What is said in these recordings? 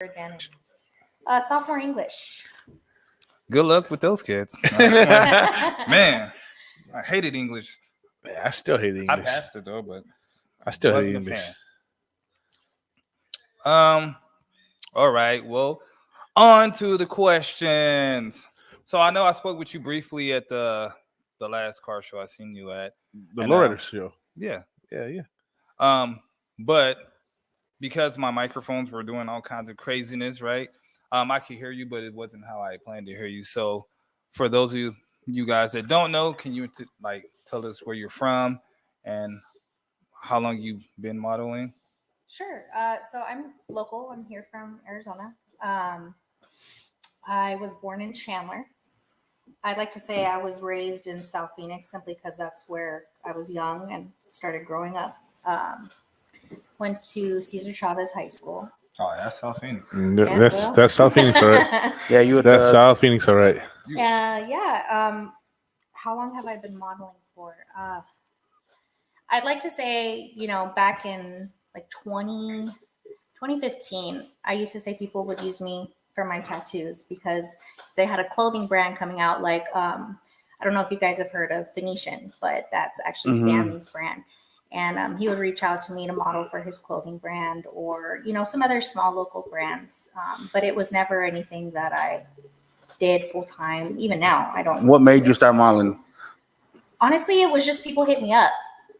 advantage. Sophomore English. Good luck with those kids. Man, I hated English. Yeah, I still hate English. I passed it though, but I still hate wasn't a English. fan. All right. Well, on to the questions. So I know I spoke with you briefly at the last car show I seen you at. The And, Loretta show. Yeah. Yeah. But because my microphones were doing all kinds of craziness, right? I could hear you, but it wasn't how I planned to hear you. So for those of you guys that don't know, can you tell us where you're from and how long you've been modeling? Sure. So I'm local. I'm here from Arizona. I was born in Chandler. I'd like to say I was raised in South Phoenix simply because that's where I was young and started growing up. Went to Cesar Chavez High School. Oh, that's South Phoenix. That's South Phoenix, all right. Yeah, you. That's South Phoenix, all right. Yeah. How long have I been modeling for? I'd like to say, back in 2015, I used to say people would use me for my tattoos because they had a clothing brand coming out. I don't know if you guys have heard of Phoenician, but that's actually Sammy's brand. And he would reach out to me to model for his clothing brand or, some other small local brands. But it was never anything that I did full time. Even now, I don't. What made you start modeling? Honestly, it was just people hit me up.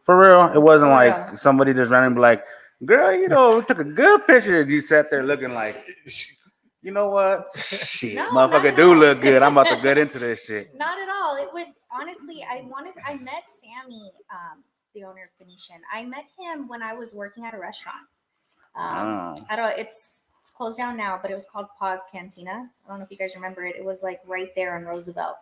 For real? It wasn't somebody just randomly like, girl, we took a good picture. And you sat there looking like, you know what? Shit, No, motherfucker do look good. I'm about to get into this shit. Not at all. It would honestly. I met Sammy, the owner of Phoenician. I met him when I was working at a restaurant. I don't. It's closed down now, but it was called Pa's Cantina. I don't know if you guys remember it. It was right there on Roosevelt.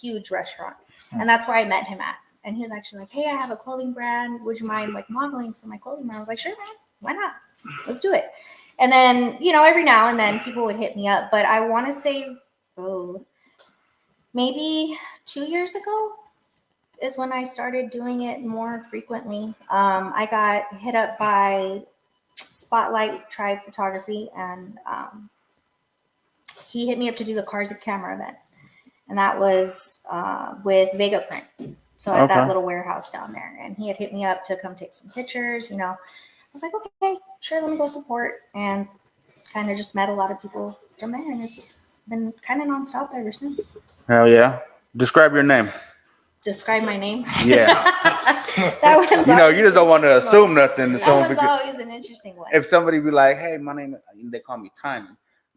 Huge restaurant, and that's where I met him at. And he was actually like, "Hey, I have a clothing brand. Would you mind modeling for my clothing brand?" I was like, "Sure, man. Why not? Let's do it." And then, every now and then people would hit me up, but I want to say, maybe 2 years ago is when I started doing it more frequently. I got hit up by Spotlight Tribe Photography, and he hit me up to do the Cars of Camera event. And that was with Vega Print. So at that little warehouse down there. And he had hit me up to come take some pictures, I was like, okay, sure, let me go support. And kind of just met a lot of people from there. And it's been kind of nonstop ever since. Hell yeah. Describe your name. Describe my name? Yeah. That one's you just don't want to assume nothing. That one's always an interesting one. If somebody be like, hey, my name, they call me Tiny.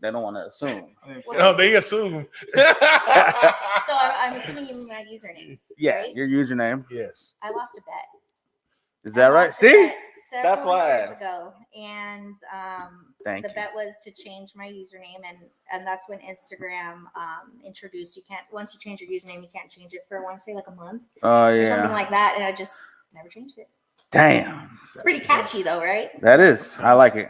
They don't want to assume. No, they assume. So I'm assuming you mean my username. Yeah, right? your username. Yes. I lost a bet. Is that right? See? That's why years ago, and the bet was to change my username, and that's when Instagram introduced once you change your username, you can't change it for I want to say a month. Oh yeah. Or something like that, and I just never changed it. Damn. It's pretty catchy though, right? That is. I like it.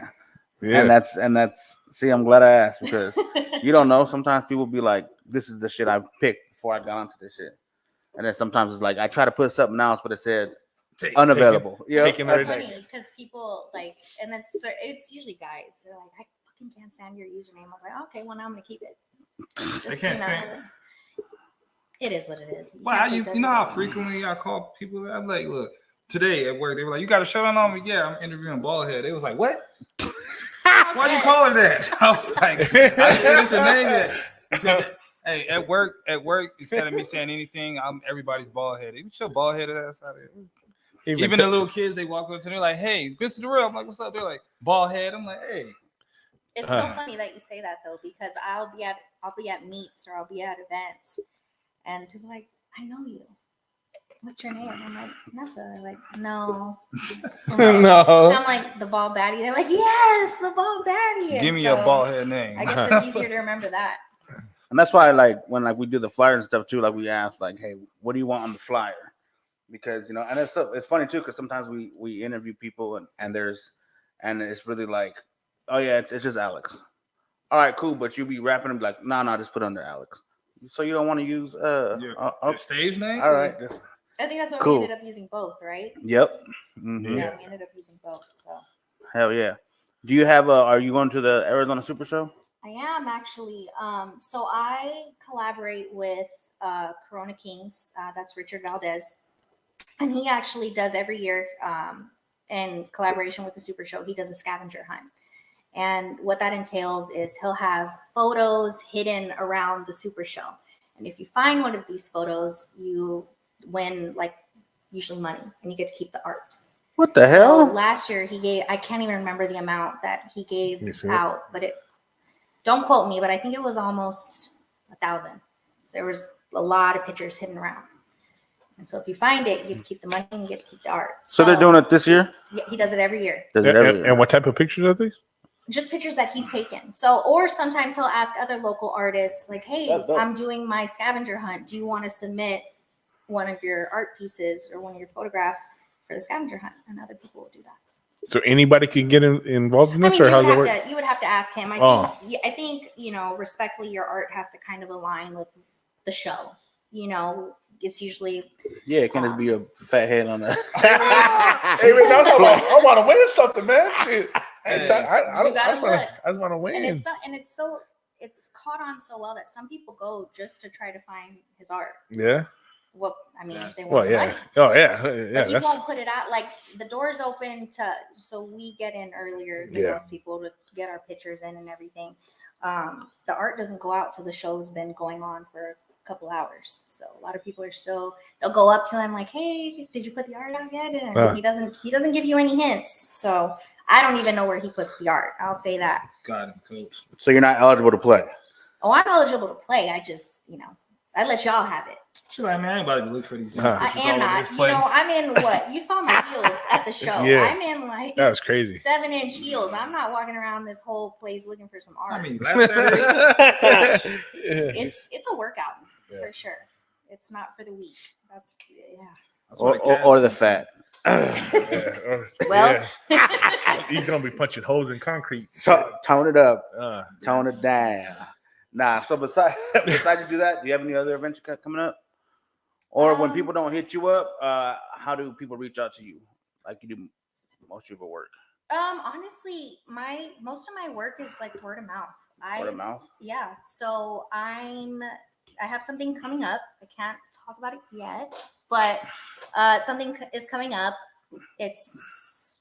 Yeah. And that's. See, I'm glad I asked because you don't know. Sometimes people be like, "This is the shit I picked before I got onto this shit," and then sometimes it's like I try to put something else, but it said unavailable. It's so funny because people and it's usually guys. They're like, "I fucking can't stand your username." I was like, "Okay, well now I'm gonna keep it." They can't stand it. It is what it is. Well, you know how frequently I call people. I'm like, look, today at work they were like, "You got a show on me?" Yeah, I'm interviewing Baldhead. They was like, "What? Why'd you call her that?" I was like, "I didn't finish her name yet." Hey, at work, instead of me saying anything, everybody's bald-headed. You show bald-headed ass out there. Even the little kids, they walk up to me like, "Hey, this is the real." I'm like, "What's up?" They're like, "Bald head." I'm like, "Hey." It's so funny that you say that though, because I'll be at meets or I'll be at events, and people are like, "I know you. What's your name?" I'm like, "Nessa." They're like, "No." No. I'm like, "The Bald Baddie." They're like, "Yes, the Bald Baddie." Give me a bald head name. I guess it's easier to remember that. And that's why, when we do the flyers and stuff too, we ask "Hey, what do you want on the flyer?" Because and it's funny too, because sometimes we interview people and it's really like, "Oh yeah, it's just Alex." All right, cool, but you be rapping and be like, "No, just put under Alex." So you don't want to use your stage name? All right. I think that's why we ended up using both, right? Yep. Mm-hmm. Yeah, we ended up using both. So. Hell yeah. Do you have are you going to the Arizona Super Show? I am actually. So I collaborate with Corona Kings. That's Richard Valdez, and he actually does every year in collaboration with the Super Show. He does a scavenger hunt, and what that entails is he'll have photos hidden around the Super Show, and if you find one of these photos, you win like usually money, and you get to keep the art. What the So hell? last year he gave, I can't even remember the amount that he gave You see it? out, but don't quote me, but I think it was almost 1,000. There was a lot of pictures hidden around. And so if you find it, you get to keep the money and you get to keep the art. So they're doing it this year? Yeah, he does it every year. Does it every year? And what type of pictures are these? Just pictures that he's taken. So, or sometimes he'll ask other local artists, like, hey, That's dope. I'm doing my scavenger hunt. Do you want to submit one of your art pieces or one of your photographs for the scavenger hunt? And other people will do that. So anybody can get involved in I this, mean, or how's it work? you would have to ask him. Oh. I think, respectfully, your art has to kind of align with the show. It's usually Yeah, it can't just be a fat head on that. Hey, man, I want to win something, man. Shit. Hey, I just want to win. and it's caught on so well that some people go just to try to find his art. Yeah. Well, I mean, Yes. they Well, want yeah. money. Oh, yeah. But Yeah. he That's won't put it out. Like the doors open so we get in earlier than Yeah. most people to get our pictures in and everything. The art doesn't go out till the show's been going on for a couple hours. So a lot of people they'll go up to him like, hey, did you put the art out yet? And he doesn't give you any hints. So I don't even know where he puts the art. I'll say that. Got him, coach. So you're not eligible to play. Oh, I'm eligible to play. I just, I let y'all have it. She's like, man, I ain't about to look for these. Huh. I pictures am all over not. the place. I'm in what? You saw my heels at the show. Yeah. I'm in like that was crazy. 7-inch heels. I'm not walking around this whole place looking for some art. I mean, last Saturday, It's a workout Yeah. for sure. It's not for the weak. That's that's what Or the fat. Well, You're gonna be punching holes in concrete. Tone it up. Tone Yes. it down. Nah, so besides you do that, do you have any other events coming up? Or when people don't hit you up, how do people reach out to you? Like you do most of your work. honestly, most of my work is like word of mouth. Word of mouth. Yeah. So I have something coming up. I can't talk about it yet, but something is coming up. It's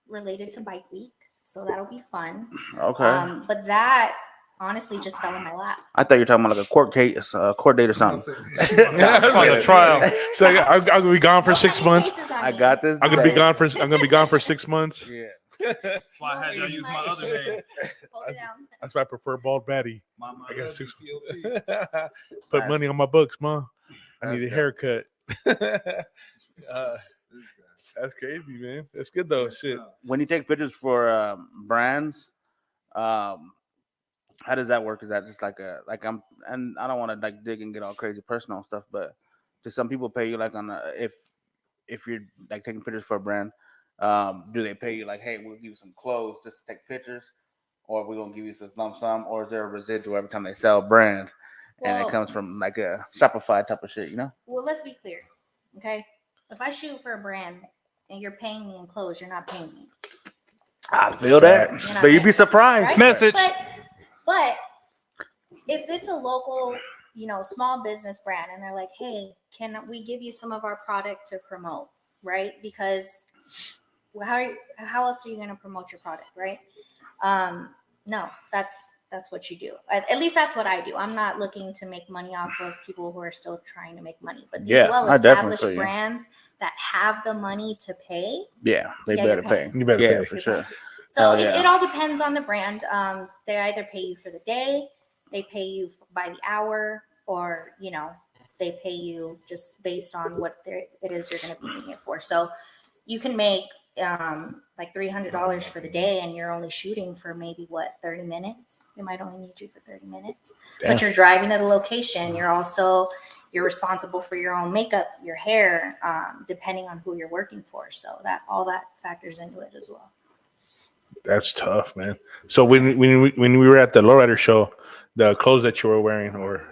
related to Bike Week, so that'll be fun. Okay. But that honestly just fell in my lap. I thought you were talking about like a court date or something. On the trial. So I'm gonna be gone for 6 months. I got this. I'm gonna be gone for 6 months. Yeah. That's why I had to use my other name. Hold it down. That's why I prefer Bald Baddie. My I got 6 POP. Put money on my books, Mom. I need a haircut. That's crazy, man. That's good though. Shit. When you take pictures for brands, how does that work? Is that just like and I don't want to like dig and get all crazy personal and stuff, but do some people pay you like if you're like taking pictures for a brand, do they pay you like, hey, we'll give you some clothes just to take pictures, or we're gonna give you some lump sum, or is there a residual every time they sell a brand and it Well- comes from like a Shopify type of shit, Well, let's be clear, okay? If I shoot for a brand and you're paying me in clothes, you're not paying me. I feel that, You're not but you'd be paying, surprised. right? Message. But if it's a local, small business brand and they're like, hey, can we give you some of our product to promote, right? Because how else are you going to promote your product, right? No, that's what you do. At least that's what I do. I'm not looking to make money off of people who are still trying to make money. But these Yeah, I definitely well-established feel you. brands that have the money to pay, Yeah, they Yeah, better you're pay. You better Yeah, pay. for sure. so Hell yeah. it all depends on the brand. They either pay you for the day, they pay you by the hour, or they pay you just based on what it is you're going to be needing it for. So you can make like $300 for the day, and you're only shooting for maybe 30 minutes. They might only need you for 30 minutes, Damn. but you're driving to the location. You're responsible for your own makeup, your hair, depending on who you're working for. So all that factors into it as well. That's tough, man. So when we were at the Lowrider show, the clothes that you were wearing, or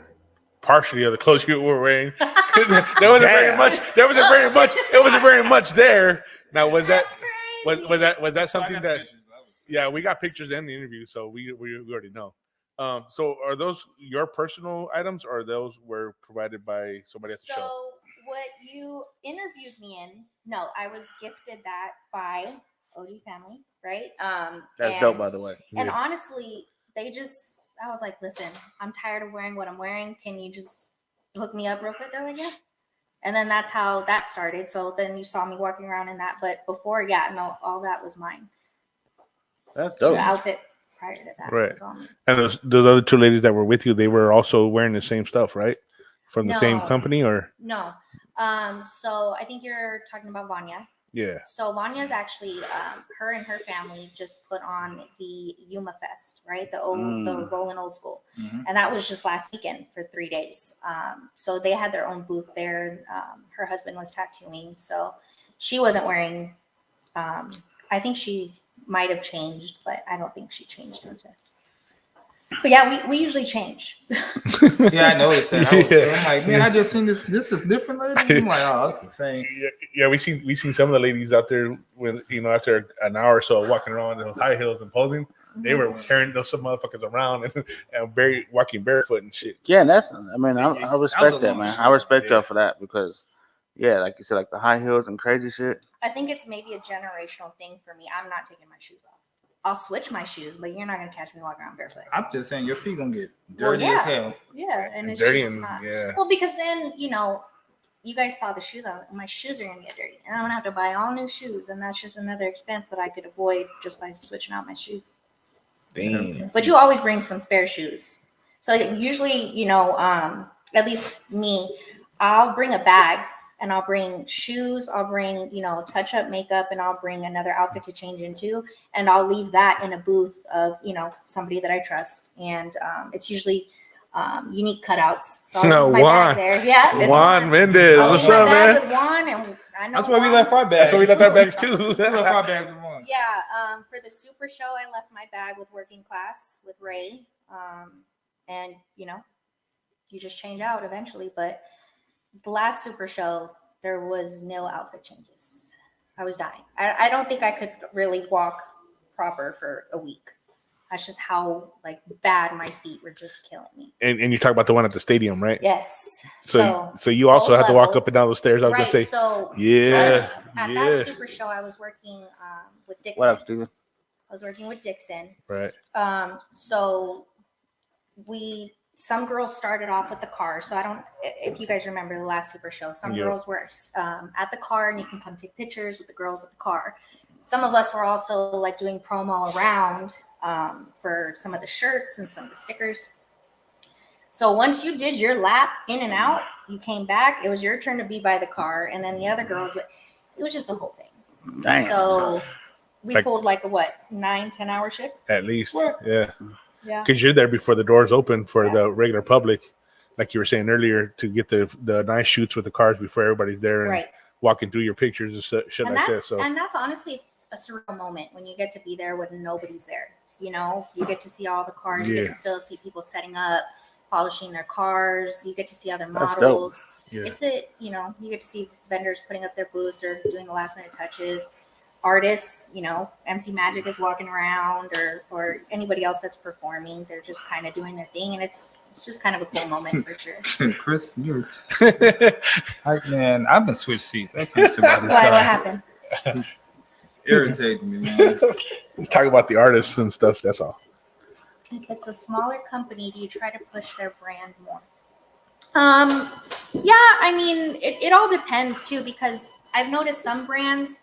partially of the clothes you were wearing, there wasn't very much. There wasn't very much. It wasn't very much there. Now was that That's crazy. was that something that Yeah, we got pictures in the interview, so we already know. So are those your personal items, or those were provided by somebody at the show? So what you interviewed me in? No, I was gifted that by OG Family, right? That's dope, by the way. And Yeah. honestly, I was like, listen, I'm tired of wearing what I'm wearing. Can you just hook me up real quick? They're like, yeah. And then that's how that started. So then you saw me walking around in that. But before, yeah, no, all that was mine. That's The dope. outfit prior to that Right. was on me. And those other two ladies that were with you, they were also wearing the same stuff, right? From the same No. company, or No. So I think you're talking about Vanya. yeah. So Vanya's actually, her and her family just put on the Yuma Fest, right? The Rolling Old School. Mhm. And that was just last weekend for 3 days. So they had their own booth there. Her husband was tattooing. So she wasn't wearing, I think she might have changed, but I don't think she changed into. But yeah, we usually change. See, I noticed that. Yeah. I'm like, man, I just seen this. This is different, lady. I'm like, oh, it's the same. Yeah, we seen some of the ladies out there with after an hour or so walking around in those high heels and posing, they were carrying those some motherfuckers around and walking barefoot and shit. Yeah, and I respect that, man. I respect y'all for that because, yeah, like you said, like the high heels and crazy shit. I think it's maybe a generational thing for me. I'm not taking my shoes off. I'll switch my shoes, but you're not gonna catch me walking around barefoot. I'm just saying, your feet gonna get dirty yeah. as hell. Yeah, and it's dirty just and not. yeah. Well, because then you guys saw the shoes on. My shoes are gonna get dirty, and I'm gonna have to buy all new shoes, and that's just another expense that I could avoid just by switching out my shoes. Damn. But you always bring some spare shoes. So usually, at least me, I'll bring a bag and I'll bring shoes, I'll bring, touch-up makeup, and I'll bring another outfit to change into, and I'll leave that in a booth of, somebody that I trust. And it's usually unique cutouts. So I'll leave my Juan. bag there. Yeah, it's Juan Mendez, I'll what's leave my up, bag man? with Juan, and I know That's where we Juan. left our bags. That's where we left our bags too. We left our bags in one. Yeah, for the Super Show, I left my bag with Working Class with Ray, and you just change out eventually. But the last Super Show, there was no outfit changes. I was dying. I don't think I could really walk proper for a week. That's just how bad my feet were just killing me. And you talk about the one at the stadium, right? Yes. So you also both had to walk levels. up and down the stairs. I was Right. gonna say, So yeah, at yeah. that Super Show, I was working with Dixon. What up, Steven? I was working with Dixon. Right. So some girls started off with the car. So I don't, if you guys remember the last Super Show, some girls were at the car and you can come take pictures with the girls at the car. Some of us were also doing promo around for some of the shirts and some of the stickers. So once you did your lap in and out, you came back, it was your turn to be by the car. And then the other girls, it was just a whole thing. Dang. So we pulled a 9-10 hour shift At least, What? yeah. Yeah. Because you're there before the doors open for the regular public, like you were saying earlier, to get the nice shoots with the cars before everybody's there and Right. walking through your pictures and shit And like that. So that's honestly a surreal moment when you get to be there when nobody's there. You get to see all the cars. You get to still see people setting up, polishing their cars. You get to see other That's models. yeah. It's you get to see vendors putting up their booths or doing the last minute touches. Artists, MC Magic is walking around, or anybody else that's performing. They're just kind of doing their thing, and it's just kind of a cool moment for sure. Chris, you're man. I've been switched seats. I can't see about this Why? What guy. happened? It's irritating me, man. Let's talk about the artists and stuff. That's all. If it's a smaller company, do you try to push their brand more? Yeah, I mean, it all depends too, because I've noticed some brands,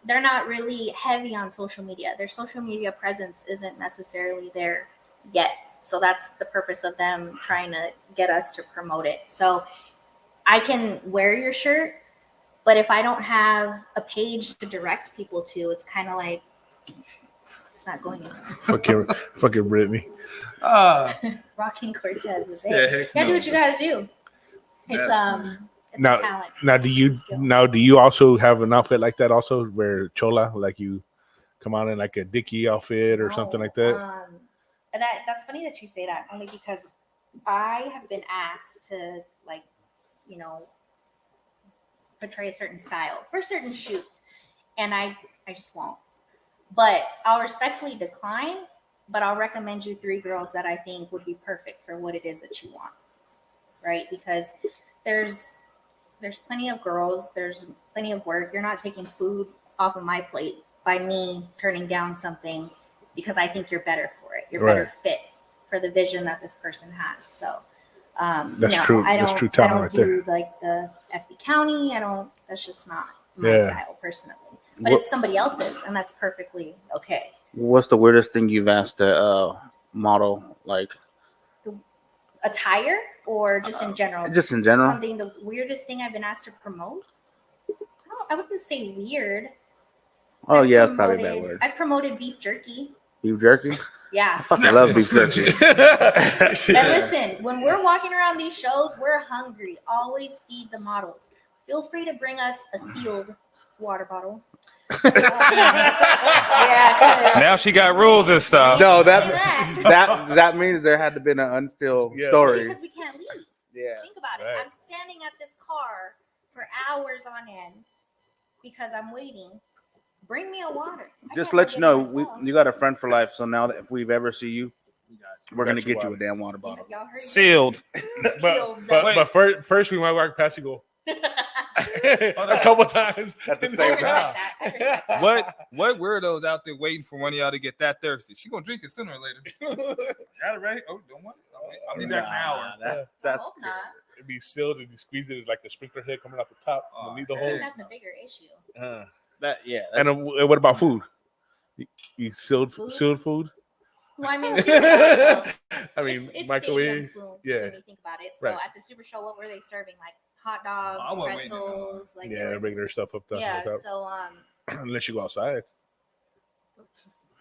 they're not really heavy on social media. Their social media presence isn't necessarily there yet. So that's the purpose of them trying to get us to promote it. So I can wear your shirt, but if I don't have a page to direct people to, it's kind of like, it's not going anywhere. fucking Brittany. Rocking Cortez is Yeah, it. heck You gotta do no. what you gotta do. It's it's Now- a talent. Now do you also have an outfit like that also, where chola, like you come out in like a Dickie outfit or something like that? And that's funny that you say that, only because I have been asked to portray a certain style for certain shoots, and I just won't. But I'll respectfully decline. But I'll recommend you 3 girls that I think would be perfect for what it is that you want, right? Because there's plenty of girls, there's plenty of work. You're not taking food off of my plate by me turning down something because I think you're better for it. You're better fit for the vision that this person has. So that's true. That's true talent right there. do like the FB County. That's just not my style personally. But it's somebody else's, and that's perfectly okay. What's the weirdest thing you've asked a model, like the attire or just in general? Just in general. Something, the weirdest thing I've been asked to promote? I wouldn't say weird. Oh, yeah, it's probably a bad word. I've promoted beef jerky. Beef jerky? Yeah. I fucking love beef jerky. And listen, when we're walking around these shows, we're hungry. Always feed the models. Feel free to bring us a sealed water bottle. Yeah. Now she got rules and stuff. No, that means there had to be an unstill story. Because we can't leave. Yeah. Think about it. I'm standing at this car for hours on end because I'm waiting. Bring me a water. Just to let you know, you got a friend for life. So now that if we've ever see you, we're gonna get you a damn water bottle. Sealed. But first we might walk past you. Go. A couple times at the same time. What weirdos out there waiting for one of y'all to get that thirsty? She gonna drink it sooner or later. Got it right? Oh, don't want it. I'll be back in an hour. That's it'd be sealed and you squeeze it like a sprinkler head coming out the top. Need the holes. That's a bigger issue. And what about food? You sealed food? Well, I mean, it's microwave. Food, yeah. When you think about it. So at the Super Show, what were they serving? Like hot dogs, pretzels, like regular stuff up there. Yeah. So unless you go outside.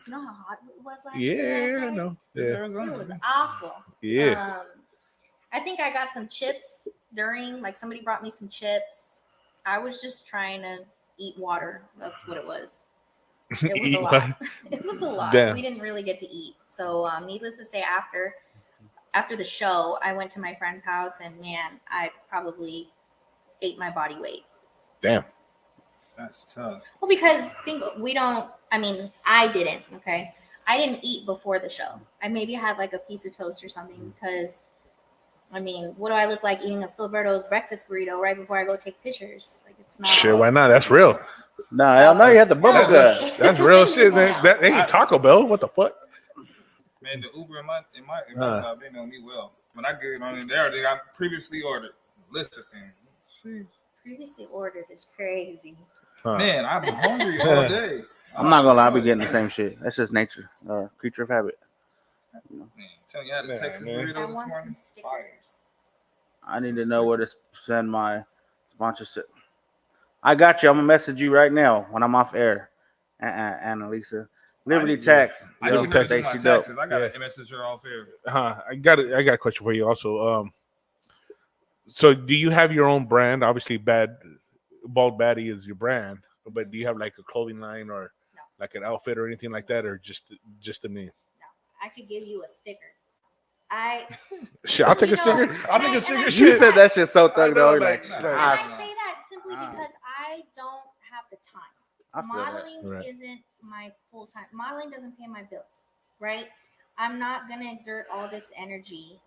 You know how hot it was last year? Yeah, I know. Yeah. It was awful. Yeah. I think I got some chips like somebody brought me some chips. I was just trying to eat water. That's what it was. It was a lot. It was a lot. Damn. We didn't really get to eat. So needless to say, after the show, I went to my friend's house and man, I probably ate my body weight. Damn. That's tough. Well, because I didn't, okay? I didn't eat before the show. I maybe had like a piece of toast or something because, what do I look like eating a Filiberto's breakfast burrito right before I go take pictures? Like, it's not. Shit, why not? That's real. No, hell no, you had the bubble gut. That's real shit, man. That ain't Taco Bell. What the fuck? Man, the Uber in my job, they know me well. When I get on in there, they got previously ordered a list of things. Jeez. Previously ordered is crazy. Man, I'm hungry all day. I'm not gonna lie, I'll be getting the same shit. That's just nature, creature of habit. Man, tell you, I had the Texas burrito this morning. Some stickers. I need to know where to send my sponsorship. I got you. I'm gonna message you right now when I'm off air. Annalisa, Liberty Tax. I do taxes. I got a message her off air. I got a question for you also. So do you have your own brand? Obviously, Bald Baddie is your brand, but do you have like a clothing line or like an outfit or anything like that, or just the name? No, I could give you a sticker. Shit, I'll take a sticker. I'll take a sticker. You said that shit so thug though. I say that simply because I don't have the time. Modeling isn't my full time. Modeling doesn't pay my bills, right? I'm not gonna exert all this energy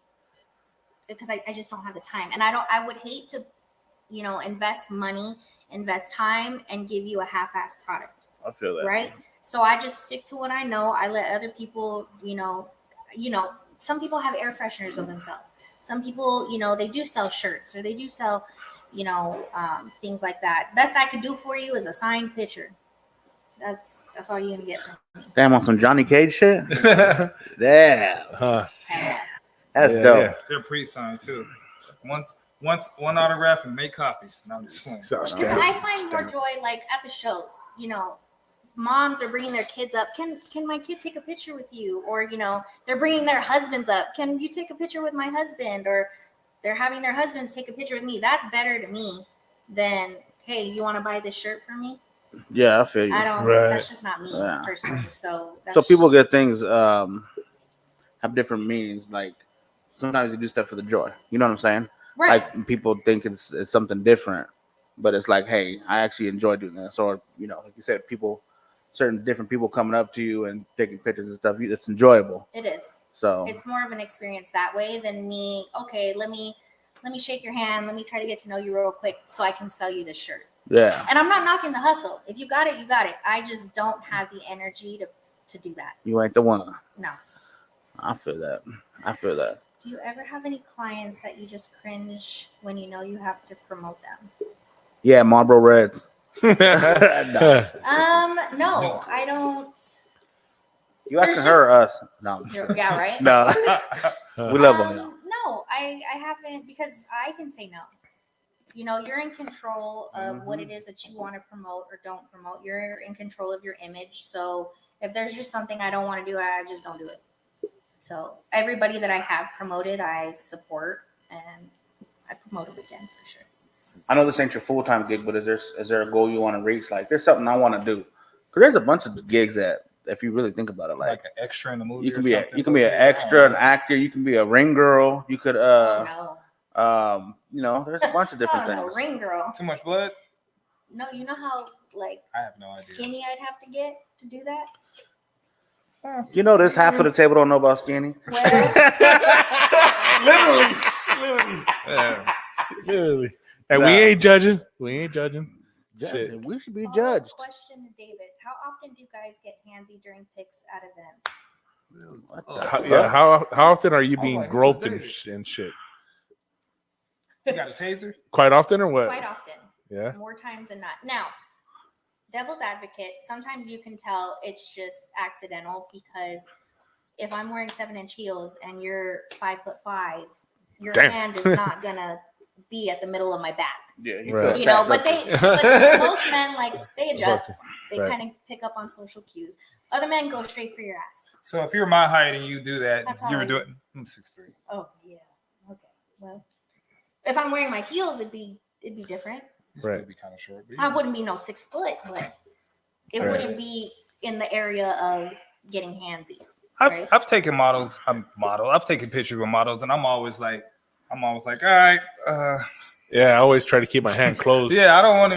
because I just don't have the time, and I would hate to, invest money, invest time, and give you a half-ass product. I feel that, right? So I just stick to what I know. I let other people, some people have air fresheners of themselves. Some people, they do sell shirts or they do sell, things like that. Best I could do for you is a signed picture. That's all you're gonna get from me. Damn, on some Johnny Cage shit. Damn, that's dope. Yeah. They're pre-signed too. Once one autograph and make copies. No, I'm just playing. I find more joy like at the shows. Moms are bringing their kids up. Can my kid take a picture with you? Or they're bringing their husbands up. Can you take a picture with my husband? Or they're having their husbands take a picture with me. That's better to me than, hey, you want to buy this shirt for me? Yeah, I feel you. That's just not me personally. So people get things have different meanings. Like sometimes you do stuff for the joy. You know what I'm saying? Right. Like people think it's something different, but it's like, hey, I actually enjoy doing this. Or like you said, people certain different people coming up to you and taking pictures and stuff. It's enjoyable. It is. So It's more of an experience that way than me. Okay, let me shake your hand. Let me try to get to know you real quick so I can sell you this shirt. yeah, And I'm not knocking the hustle. If you got it, you got it. I just don't have the energy to do that. you ain't the one. No. I feel that. I feel that. Do you ever have any clients that you just cringe when you know you have to promote them? Yeah, Marlboro Reds. No. No, I don't. You asking There's her or just- us? No. Yeah, right. No. We love them. No, I haven't, because I can say no. You know, you're in control of what it is that you want to promote or don't promote. You're in control of your image. So if there's just something I don't want to do, I just don't do it. So everybody that I have promoted, I support, and I promote them again for sure. I know this ain't your full time gig, but is there a goal you want to reach? Like, there's something I want to do. Because there's a bunch of gigs that, if you really think about it, like an extra in the movie. you can or be something, you can be an extra, an actor. You can be a ring girl. You could Oh no. you know, there's a bunch of different Oh no, things. ring girl. Too much blood. No, you know how like I have no idea. skinny I'd have to get to do that? You know, this half of the table don't know about skinny. Well, Literally. Yeah. Literally. And Nah. we ain't judging. We ain't judging. Shit. We should be follow-up judged. question to David: how often do you guys get handsy during pics at events? What Oh, the How, fuck? yeah, how often are you I'm being like, groped who's and, David? and shit? You got a taser? Quite often or what? Quite often. Yeah. More times than not. Now, devil's advocate, sometimes you can tell it's just accidental, because if I'm wearing 7-inch heels and you're 5'5", your Damn. hand is not gonna be at the middle of my back. Yeah, Right. You know, feel but attacked. but most men, like, they adjust. They Right. kind of pick up on social cues. Other men go straight for your ass. So if you're my height and you do that, That's you all were I doing. I'm 6'3". Oh yeah. Okay. Well, if I'm wearing my heels, it'd be different. You Right. still be kind of short. But I wouldn't be no 6 foot, but it Right. wouldn't be in the area of getting handsy. Right. I've taken models. I've taken pictures with models, and I'm always like, all right. Yeah, I always try to keep my hand closed. Yeah, I don't want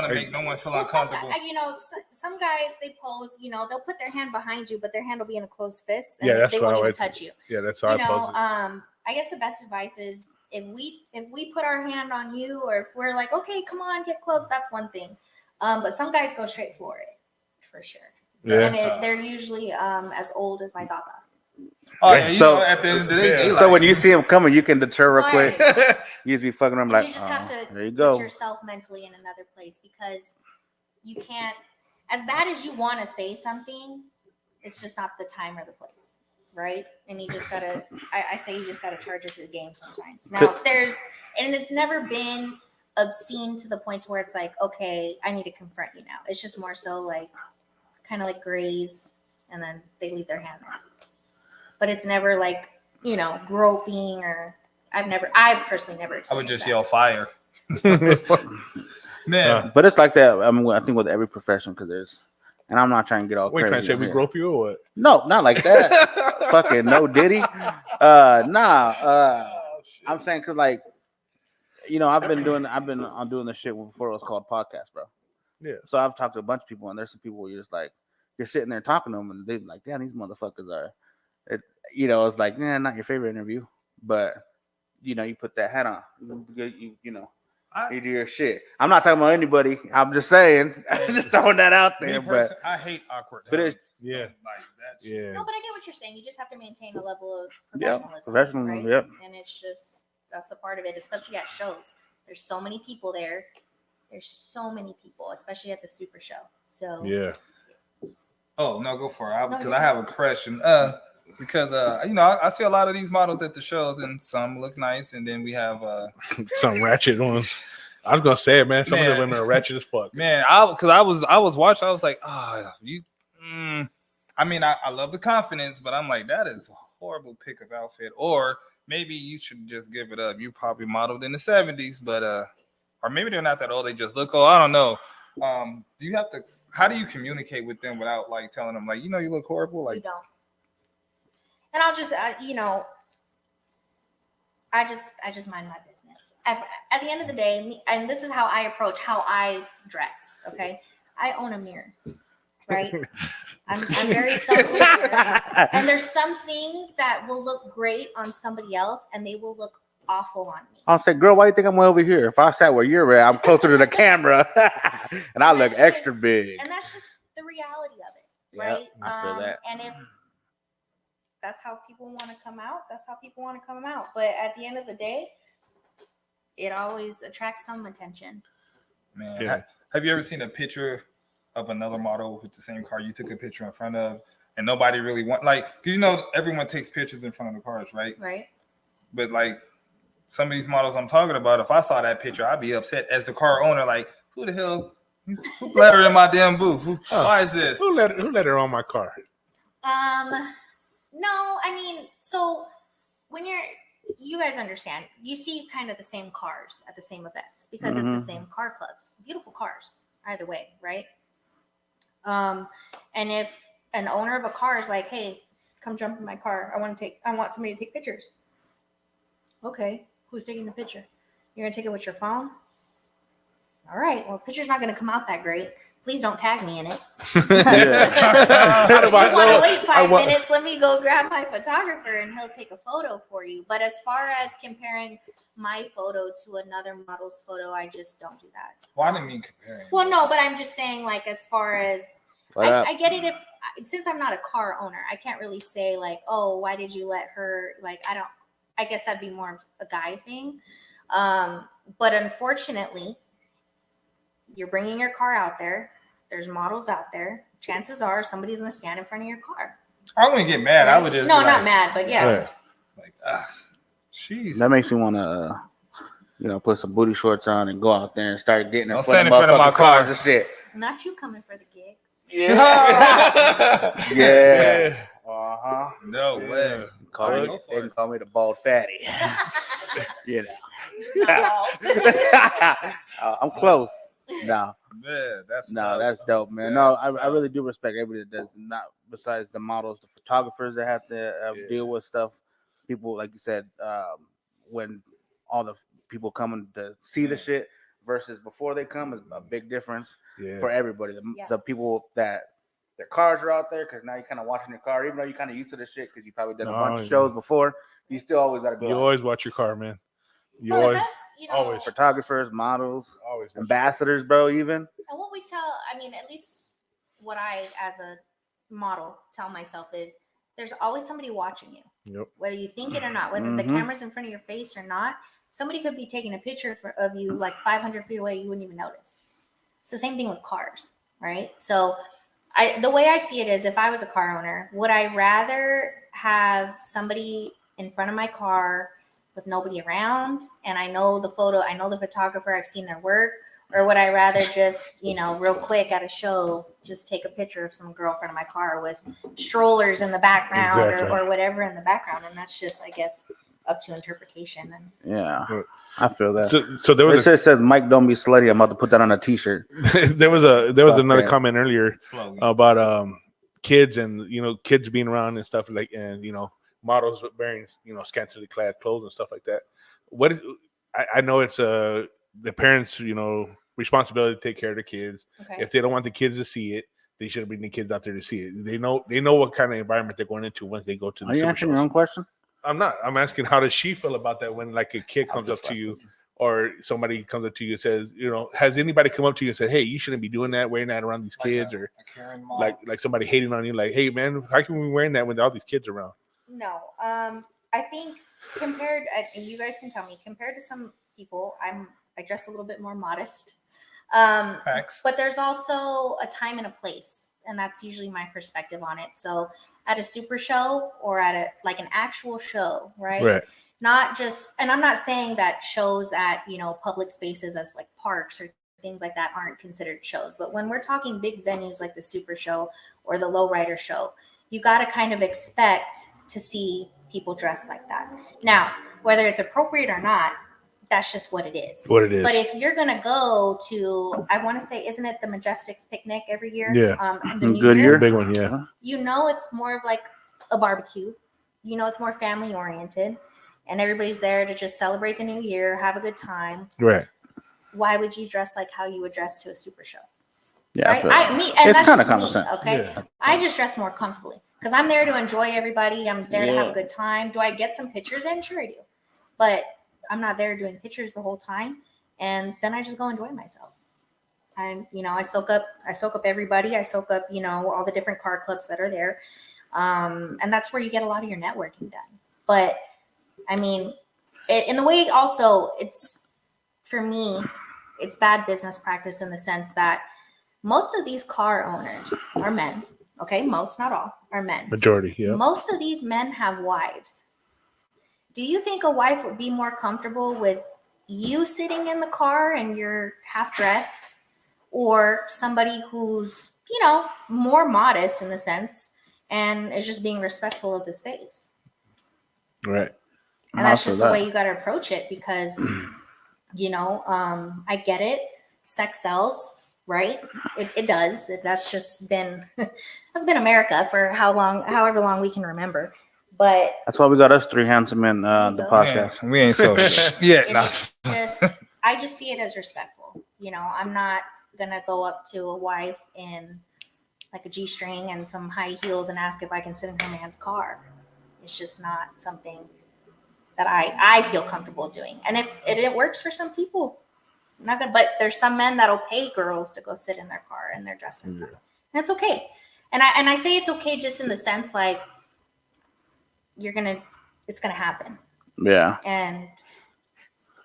to make no one feel Well, some, uncomfortable. you know, some guys, they pose. You know, they'll put their hand behind you, but their hand will be in a closed fist, and Yeah, that's they what won't I even like. touch you. Yeah, that's how You I pose know, it. I guess the best advice is if we put our hand on you, or if we're like, okay, come on, get close, that's one thing. But some guys go straight for it, for sure. Yeah. And they're usually as old as my tata. Oh yeah, you So- know, at the end of the day, they So like, when you see him coming, you can deter real quick. Right. You just be fucking them And like, you just have to there you put go. yourself mentally in another place, because you can't, as bad as you want to say something, it's just not the time or the place, right? And you just gotta, I say you just gotta charge it to the game sometimes. Now and it's never been obscene to the point where it's like, okay, I need to confront you now. It's just more so like, kind of like graze, and then they leave their hand there. But it's never like, you know, groping, or I've personally never I experienced would just that. yell fire. Man, But it's like that. I mean, I think with every profession, because there's, and I'm not trying to get all Wait, crazy. can I say we here. grope you or what? No, not like that. Fucking no Diddy. I'm saying because, like, you know, I've been on doing this shit before it was called podcast, bro. Yeah. So I've talked to a bunch of people, and there's some people where you're just like, you're sitting there talking to them, and they're like, damn, these motherfuckers are, you know, it's like, not your favorite interview, but you know, you put that hat on, you know, you do your shit. I'm not talking about anybody. I'm just saying, I'm just throwing that out me there. person, I hate awkward. but it's- hugs. Yeah. Like that's Yeah. No, but I get what you're saying. You just have to maintain a level of Yeah, professionalism. professionalism, right? yep. And that's a part of it, especially at shows. There's so many people there. There's so many people, especially at the Super Show. So Yeah. Oh no, go for it. No, Because you're I have a question. Because you know, I see a lot of these models at the shows, and some look nice, and then we have Some ratchet ones. I was gonna say it, man. Some of Man. the women are ratchet as fuck. man, I was watching, I was like, you. I mean, I love the confidence, but I'm like, that is a horrible pick of outfit. Or maybe you should just give it up. You probably modeled in the 70s, but or maybe they're not that old. They just look old. I don't know. Do you have to? How do you communicate with them without like telling them like, you know, you look horrible? we Like, don't. And I'll just, you know, I just mind my business. At the end of the day, and this is how I approach how I dress. Okay, I own a mirror, right? I'm very self-aware. And there's some things that will look great on somebody else and they will look awful on me. I'll say, girl, why you think I'm way over here? If I sat where you're at, I'm closer to the camera, and I look extra big. And that's just the reality of it, Yep, right? I feel that. And if that's how people want to come out, that's how people want to come out. But at the end of the day, it always attracts some attention. Man, Yeah. have you ever seen a picture of another model with the same car you took a picture in front of, and nobody really cause you know everyone takes pictures in front of the cars, right? Right. But like some of these models I'm talking about, if I saw that picture, I'd be upset as the car owner. Like, who the hell? Who let her in my damn booth? Why is this? Who let her on my car? No, I mean, so when you guys understand, you see kind of the same cars at the same events because it's the same car clubs. Beautiful cars, either way, right? And if an owner of a car is like, hey, come jump in my car. I want somebody to take pictures. Okay, who's taking the picture? You're gonna take it with your phone? All right, well, picture's not gonna come out that great. Please don't tag me in it. If you want to wait 5 minutes, let me go grab my photographer and he'll take a photo for you. But as far as comparing my photo to another model's photo, I just don't do that. Well, I didn't mean comparing. Well, no, but I'm just saying, like, as far as I get it, since I'm not a car owner, I can't really say like, oh, why did you let her? Like, I guess that'd be more of a guy thing. But unfortunately, you're bringing your car out there. There's models out there. Chances are somebody's going to stand in front of your car. I wouldn't get mad. I would just no, be not like, mad, but yeah. Like, jeez. That makes me want to, put some booty shorts on and go out there and start getting Don't stand in front of my car and shit. Not you coming for the gig. Yeah. Yeah. Uh-huh. No way. They can call me the bald fatty. You know. It's not bald. I'm close. No. Man, that's No, tough. that's dope, man. Yeah, No, that's I really do respect everybody that does. Not besides the models, the photographers that have to deal with stuff. People, like you said, when all the people coming to see the shit versus before they come is a big difference for everybody. The people that their cars are out there because now you're kind of watching your car, even though you're kind of used to this shit because you probably done a bunch of shows before. You still always got to go. You always watch your car, man. You well, always, always photographers, models, always ambassadors, bro. Even and what we tell, I mean, at least what I as a model tell myself is there's always somebody watching you. Yep. Whether you think it or not, whether the camera's in front of your face or not, somebody could be taking a picture of you like 500 feet away. You wouldn't even notice. It's the same thing with cars, right? So the way I see it is if I was a car owner, would I rather have somebody in front of my car with nobody around and I know the photographer, I've seen their work, or would I rather just, real quick at a show, just take a picture of some girl in front of my car with strollers in the background or whatever in the background? And that's just, I guess, up to interpretation. And yeah, I feel that. So there was it says Mike, don't be slutty. I'm about to put that on a t-shirt. there was another comment earlier about kids and kids being around and stuff like, and models wearing scantily clad clothes and stuff like that. I know it's the parents responsibility to take care of the kids. If they don't want the kids to see it, they shouldn't bring the kids out there to see it. They know what kind of environment they're going into once they go to the Are you answering your own question? I'm not. I'm asking how does she feel about that when like a kid comes up to you or somebody comes up to you and says, has anybody come up to you and said, hey, you shouldn't be doing that, wearing that around these kids, or like somebody hating on you, like, hey man, how can we be wearing that when all these kids are around? No, I think compared, and you guys can tell me, compared to some people, I dress a little bit more modest. But there's also a time and a place, and that's usually my perspective on it. So at a super show or at an actual show, right? Not just, and I'm not saying that shows at, public spaces as like parks or things like that aren't considered shows. But when we're talking big venues like the super show or the lowrider show, you got to kind of expect to see people dressed like that. Now, whether it's appropriate or not, that's just what it is. But if you're going to go to, I want to say, isn't it the Majestics picnic every year? Yeah. The New Good Year? Big one, yeah. It's more of like a barbecue. It's more family oriented. And everybody's there to just celebrate the new year, have a good time. Right. Why would you dress like how you would dress to a super show? Yeah, right? And it's that's kind of just common me, sense. okay? Yeah. I just dress more comfortably because I'm there to enjoy everybody. I'm there to have a Yeah. good time. Do I get some pictures in? Sure I do, but I'm not there doing pictures the whole time. And then I just go enjoy myself. And I soak up everybody. I soak up all the different car clubs that are there, and that's where you get a lot of your networking done. But I mean, in the way also, it's for me, it's bad business practice in the sense that most of these car owners are men. Okay, most, not all, are men. Majority, yeah. Most of these men have wives. Do you think a wife would be more comfortable with you sitting in the car and you're half dressed, or somebody who's more modest in the sense and is just being respectful of the space? Right. And that's just the way you got to approach it, because I get it, sex sells, right? It does. That's just been that's been America for however long we can remember. But That's why we got us three handsome men the go. podcast. Man, we ain't so shit. Yeah, and nah. it's just I just see it as respectful. I'm not gonna go up to a wife in like a G-string and some high heels and ask if I can sit in her man's car. It's just not something that I feel comfortable doing. And if it works for some people, I'm not gonna. But there's some men that'll pay girls to go sit in their car and they're dressing. Yeah. That's okay. And I say it's okay just in the sense like it's gonna happen. Yeah. And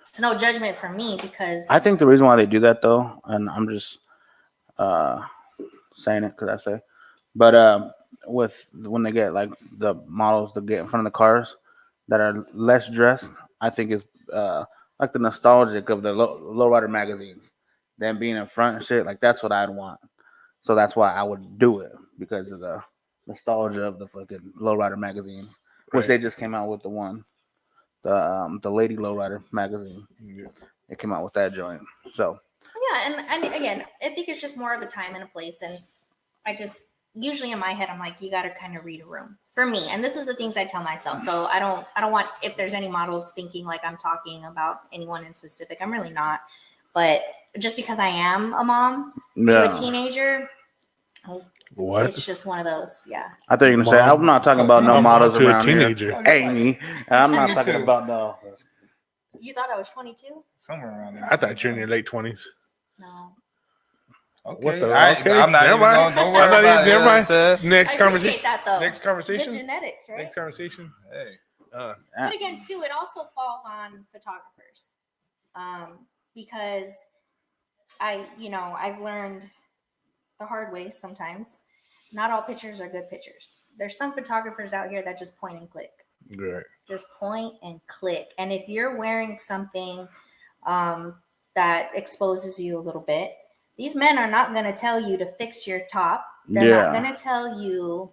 it's no judgment from me, because I think the reason why they do that though, and I'm just saying it because I say, but with when they get like the models that get in front of the cars that are less dressed, I think is like the nostalgic of the lowrider magazines, them being in front and shit. Like that's what I'd want. So that's why I would do it, because of the nostalgia of the fucking lowrider magazines, which they just came out with the Lady Lowrider magazine. Yeah. They came out with that joint. So yeah, and again, I think it's just more of a time and a place. And I just usually in my head, I'm like, you got to kind of read a room for me. And this is the things I tell myself. So I don't want, if there's any models thinking like I'm talking about anyone in specific, I'm really not. But just because I am a mom to a teenager, What? it's just one of those. Yeah. I thought you were gonna say I'm not talking about no models to a around teenager. here. Amy. And I'm not 22. talking about no. You thought I was 22? Somewhere around there. I thought you're in your late 20s. No. Okay. What the? Okay. I'm not Never even mind. going. Don't worry I'm not about even, it. never mind. Said. Next I conversation. appreciate that though. Next conversation. Good genetics, right? Next conversation. Hey. But again, too, it also falls on photographers, because I've learned the hard way sometimes. Not all pictures are good pictures. There's some photographers out here that just point and click. Right. Just point and click. And if you're wearing something that exposes you a little bit, these men are not going to tell you to fix your top. They're not going to tell you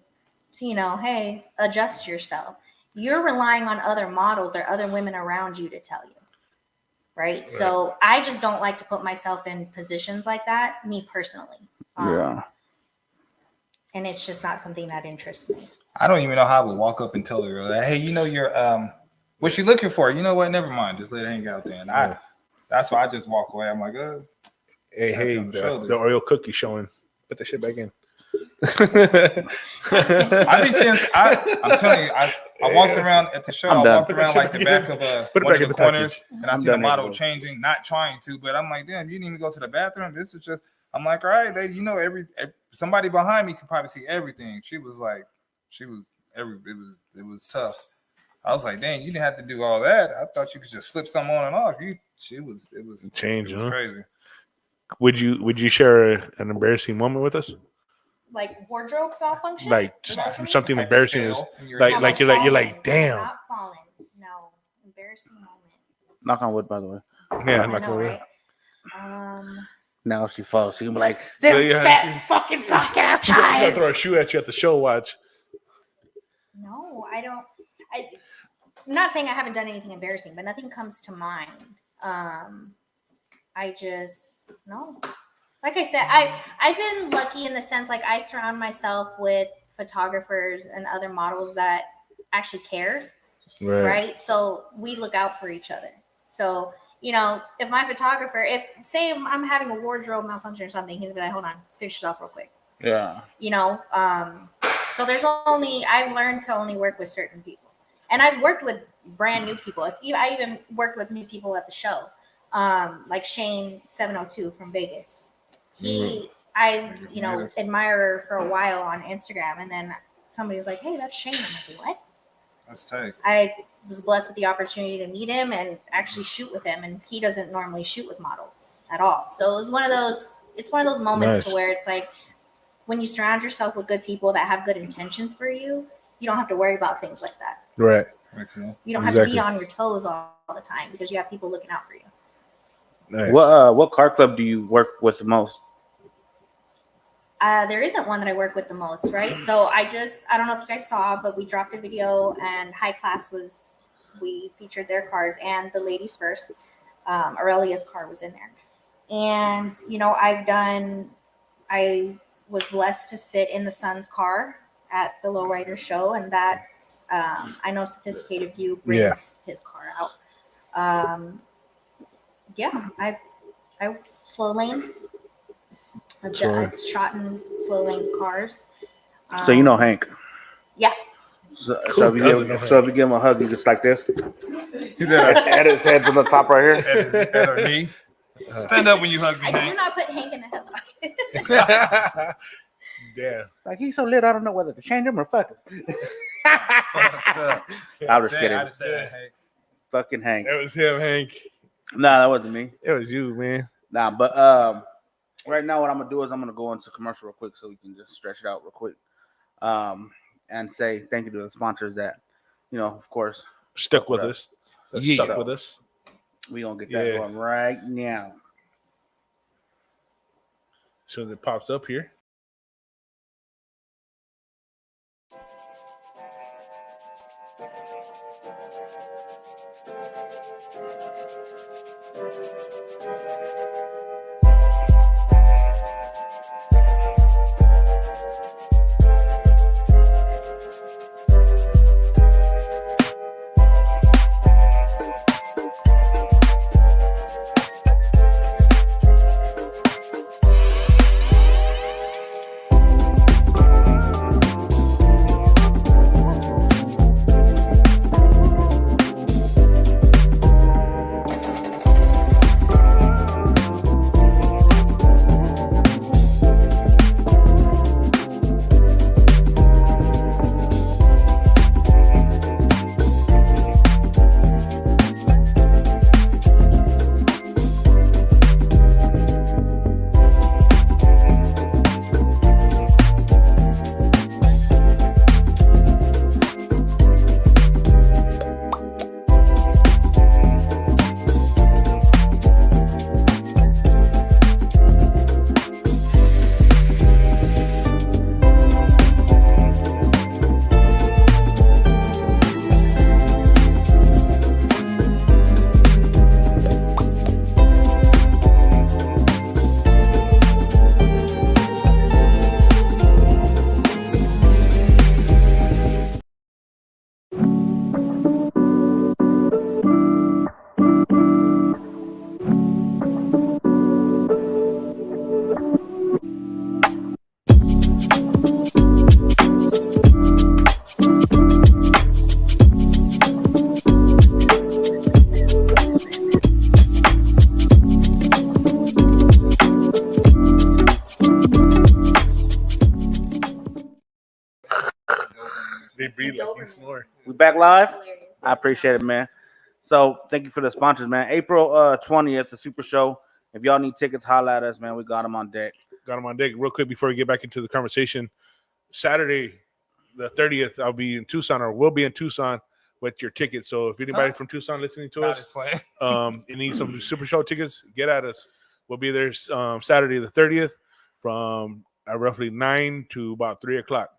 to, hey, adjust yourself. You're relying on other models or other women around you to tell you. Right? So I just don't like to put myself in positions like that, me personally. And it's just not something that interests me. I don't even know how I would walk up and tell a girl that, hey, you're what you looking for? You know what? Never mind. Just let it hang out there. And that's why I just walk away. I'm like, hey, the Oreo cookie showing. Put that shit back in. I be seeing. I'm telling you, I walked around at the show. I walked around like the back of one of the corners, and I see the model changing, not trying to, but I'm like, damn, you didn't even go to the bathroom. This is just. I'm like, all right, every somebody behind me could probably see everything. It was tough. I was like, dang, you didn't have to do all that. I thought you could just slip something on and off. It was crazy. Would you share an embarrassing moment with us? Like wardrobe malfunction? Like just something embarrassing is like you're like, damn. Not falling. No, embarrassing moment. Knock on wood, by the way. Yeah, knock on wood. Now she falls. She can be like, fat fucking podcast She's gonna throw a shoe at you at the show watch. No, I don't. I'm not saying I haven't done anything embarrassing, but nothing comes to mind. I just no. Like I said, I've been lucky in the sense like I surround myself with photographers and other models that actually care, right? So we look out for each other. So if my photographer, if say I'm having a wardrobe malfunction or something, he's gonna be like, hold on, finish this off real quick. Yeah. So I've learned to only work with certain people, and I've worked with brand new people. I even worked with new people at the show, like Shane 702 from Vegas. I admire her for a while on Instagram, and then somebody was like, hey, that's Shane. I'm like, what? That's tight. I was blessed with the opportunity to meet him and actually shoot with him, and he doesn't normally shoot with models at all. So it was one of those moments to where it's like, when you surround yourself with good people that have good intentions for you, you don't have to worry about things like that. Right. Okay. You don't have to be on your toes all the time because you have people looking out for you. Nice. What car club do you work with the most? There isn't one that I work with the most, right? So I don't know if you guys saw, but we dropped a video, and High Class we featured their cars and the ladies first. Aurelia's car was in there. And, I was blessed to sit in the son's car at the Lowrider show, and that's I know Sophisticated View brings his car out. I slow lane. I've shot in slow lanes cars. So you know Hank. Yeah. So if you give him a hug, you just like this. He's at His head's on the top right here. at her knee. Stand up when you hug me, I do Hank. not put Hank in the headlock. Yeah. Like, he's so lit, I don't know whether to change him or fuck him. I was just kidding. I just said, Hank. Fucking Hank. It was him, Hank. Nah, that wasn't me. It was you, man. Nah, but right now what I'm gonna do is I'm gonna go into commercial real quick so we can just stretch it out real quick. And say thank you to the sponsors that, of course, Stuck with us. Stuck with us. We gonna get that going right now. So it pops up here. They breathe like you snore. We back live. I appreciate it, man. So thank you for the sponsors, man. April 20th, the Super Show. If y'all need tickets, holla at us, man. We got them on deck. Got them on deck. Real quick before we get back into the conversation, Saturday, the 30th, I'll be in Tucson, or will be in Tucson with your tickets. So if anybody from Tucson listening to us, you need some Super Show tickets, get at us. We'll be there Saturday the 30th from roughly 9 to about 3 o'clock.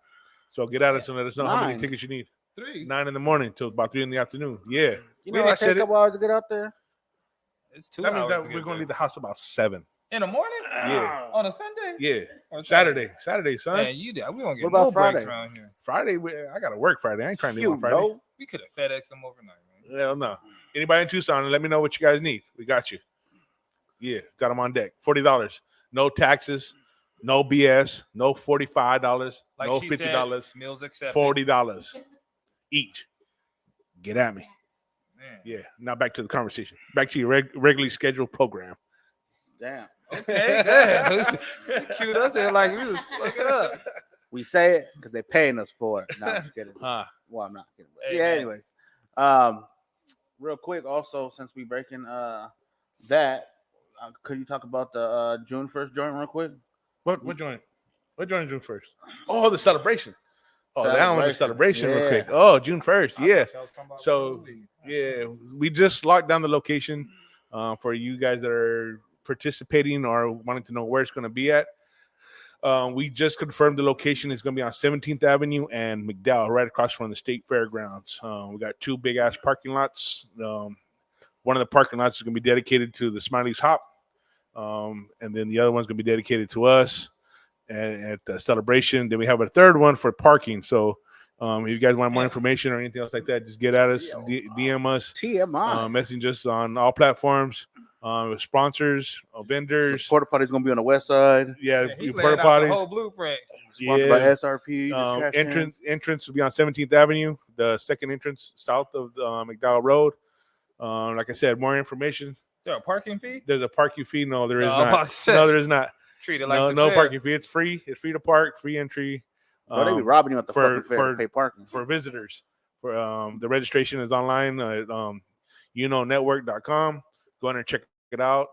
So get at us and let us know how many tickets you need. 9 in the morning till about 3 in the afternoon. Yeah. You know, it take a couple hours to get out there. It's 2 That hours. means that we're going to leave the house about 7. In the morning? Yeah. On a Sunday? Yeah. On Saturday, son. Man, we don't get What about no breaks Friday? around here. Friday, I got to work Friday. I ain't trying to leave on Friday. No. We could have FedEx them overnight, man. Hell no. Anybody in Tucson, let me know what you guys need. We got you. Yeah, got them on deck. $40. No taxes, no BS, no $45, Like no she $50, said, meals accepted. $40 each. Get at me. Man. Yeah. Now back to the conversation. Back to your regularly scheduled program. Damn. Okay, good. You queued us in like we was fucking up. We say it because they're paying us for it. No, I'm just kidding. Huh. Well, I'm not kidding. But Hey, yeah. man. Anyways, real quick, also since we breaking that, could you talk about the June 1st joint real quick? What joint? What joint is June 1st? Oh, the celebration. Oh, that one, the celebration real quick. Oh, June 1st. Yeah. So, yeah, we just locked down the location for you guys that are participating or wanting to know where it's going to be at. We just confirmed the location is going to be on 17th Avenue and McDowell, right across from the State Fairgrounds. We got 2 big-ass parking lots. One of the parking lots is going to be dedicated to the Smiley's Hop, and then the other one's going to be dedicated to us and at the celebration. Then we have a third one for parking. So if you guys want more information or anything else like that, just get at us, DM us, TMI. message us on all platforms. With sponsors, vendors. The porta potty's gonna be on the west side. Yeah, He porta laid out the potties. whole blueprint. Sponsored by SRP. Entrance will be on 17th Avenue, the second entrance south of McDowell Road. Like I said, more information. Is there a parking fee? There's a parking fee. No, there is No, I'm about not. to say. No, there is not. Treat it like No the parking fee. It's free. It's free to park. Free entry. Well, they be robbing you at the fucking fair to pay parking. For visitors. For the registration is online at network.com. Go in and check it out.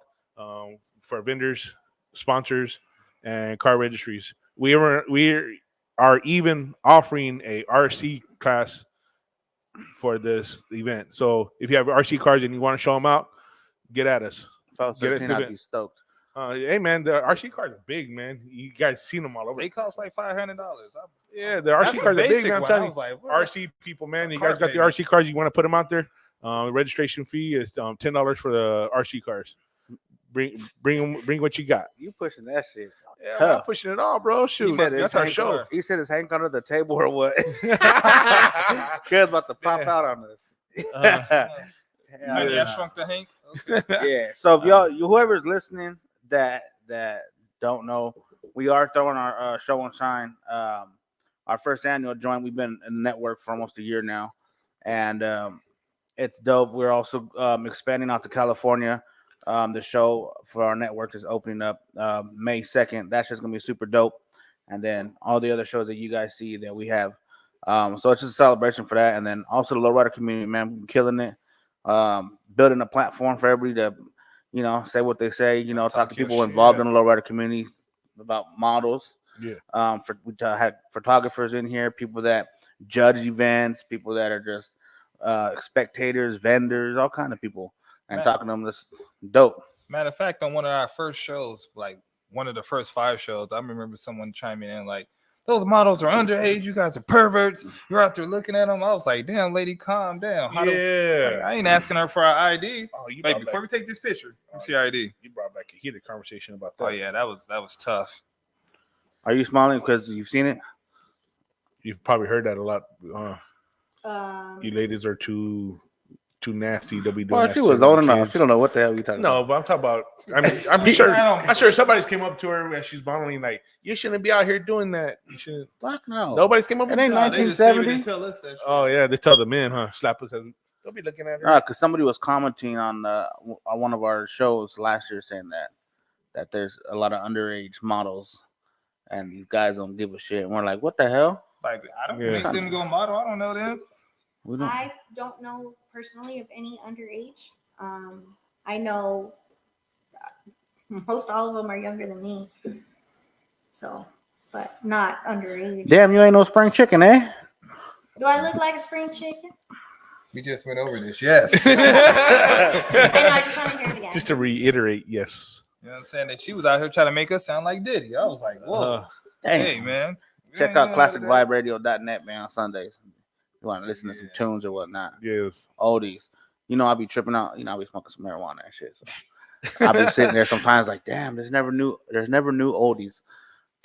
For vendors, sponsors, and car registries. We are even offering a RC class for this event. So if you have RC cars and you want to show them out, get at us. If I was Get it 13, to I'd the- be stoked. Hey man, the RC cars are big, man. You guys seen them all over. They cost like $500. Yeah, the RC cars are big. Man, I'm telling you, RC people, man. You guys got the RC cars. You want to put them out there? The registration fee is $10 for the RC cars. Bring what you got. You pushing that shit? Yeah, Tough. I'm pushing it all, bro. Shoot, said that's it's our Hank show. You said it's Hank under the table or what? Cares about to pop out on us. I shrunk the Hank. Okay. Yeah. So if y'all, whoever's listening that don't know, we are throwing our show and shine. Our first annual joint. We've been in the network for almost a year now, and it's dope. We're also expanding out to California. The show for our network is opening up May 2nd. That's just gonna be super dope. And then all the other shows that you guys see that we have. So it's just a celebration for that. And then also the lowrider community, man, we've been killing it. Building a platform for everybody to, say what they say, talk to people involved in the lowrider community about models. Yeah. We had photographers in here, people that judge events, people that are just spectators, vendors, all kind of people, and talking to them. This dope. Matter of fact, on one of our first shows, like one of the first 5 shows, I remember someone chiming in like, "Those models are underage. You guys are perverts. You're out there looking at them." I was like, "Damn, lady, calm down." I ain't asking her for our ID. Oh, you Like, before we take this picture, let me see ID. You brought back a heated conversation about that. Oh yeah, that was tough. Are you smiling because you've seen it? You've probably heard that a lot. You Um, ladies are too nasty. They'll be doing Well, that she to was the old kids. enough. She don't know what the hell we talking No, about. but I'm talking about. I mean, I'm sure somebody's came up to her as she's modeling like, "You shouldn't be out here doing that. You shouldn't." Fuck no. Nobody's came up. It with ain't that. They just saved it 1970? and tell us that shit. Oh yeah, they tell the men, huh? Slap us. They'll be looking at her. Because somebody was commenting on one of our shows last year saying that there's a lot of underage models and these guys don't give a shit. And we're like, what the hell? Like, I don't Yeah. make them go model. I don't know them. We don't. I don't know personally of any underage. I know most all of them are younger than me. So, but not underage. Damn, you ain't no spring chicken, eh? Do I look like a spring chicken? We just went over this. Yes. I know, I just want to hear it again. Just to reiterate, yes. You know what I'm saying? That she was out here trying to make us sound like Diddy. I was like, whoa. Hey, man. Check out classicviberadio.net, man, on Sundays. You want to listen to some tunes or whatnot. Yes. Oldies. I be tripping out. I be smoking some marijuana and shit. So I be sitting there sometimes like, damn, there's never new oldies.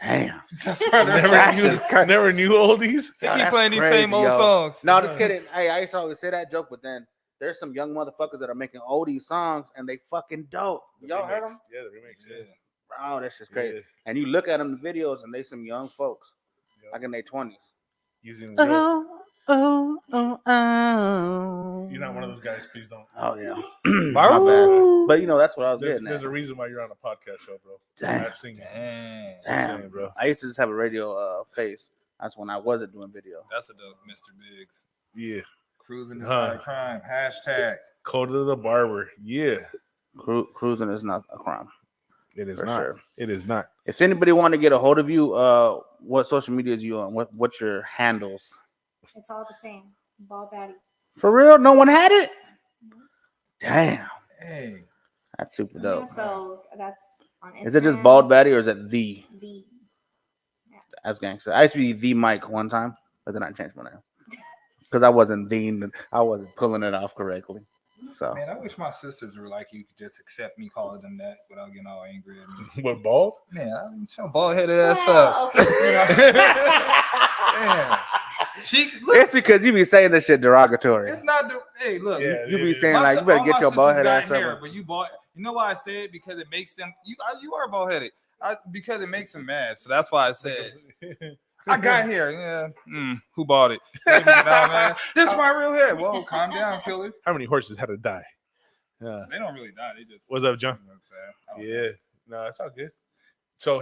Damn. That's right. Never knew oldies. They Yo, keep that's playing these crazy, same old yo. songs. No, just kidding. Hey, I used to always say that joke, but then there's some young motherfuckers that are making oldie songs and they fucking dope. Y'all heard them? Yeah, the remix. Yeah. Bro, that's just crazy. Yeah. And you look at them, the videos, and they some young folks, Yep. like in their 20s. Using real. Oh. You're not one of those guys. Please don't. Oh, yeah. My bad. But, that's what I was getting There's at. a reason why you're on a podcast show, bro. Damn. Not singing. Damn. Damn. Saying, bro. I used to just have a radio face. That's when I wasn't doing video. That's a dope, Mr. Biggs. Yeah. Cruising is Huh. not a crime. Hashtag. Code of the barber. Yeah. Cruising is not a crime. It is For not. sure. It is not. If anybody want to get a hold of you, what social media is you on? What's your handles? It's all the same. Bald Baddie. For real? No one had it? Damn. Hey. That's super dope. So that's on Instagram. Is it just Bald Baddie or is it the? The. That's gangster. I used to be the Mike one time, but then I changed my name. Because I wasn't pulling it off correctly. So Man, I wish my sisters were like you, could just accept me calling them that without getting all angry at me. What, bald? Man, I mean, show bald headed ass Well, up. okay. Damn. it's Look, because you be saying this shit derogatory. it's not the hey, look. Yeah, You it be is. saying like you better all get my your bald sisters head got ass hair, up. but you know why I say it? Because it makes them you are bald headed. Because it makes them mad. So that's why I said I got hair. Yeah. Who bought it? Nah, man. This is my real hair. Whoa, calm down, killer. How many horses had to die? Yeah. They don't really die. They just What's up, John? sad. Yeah. No, that's all good. So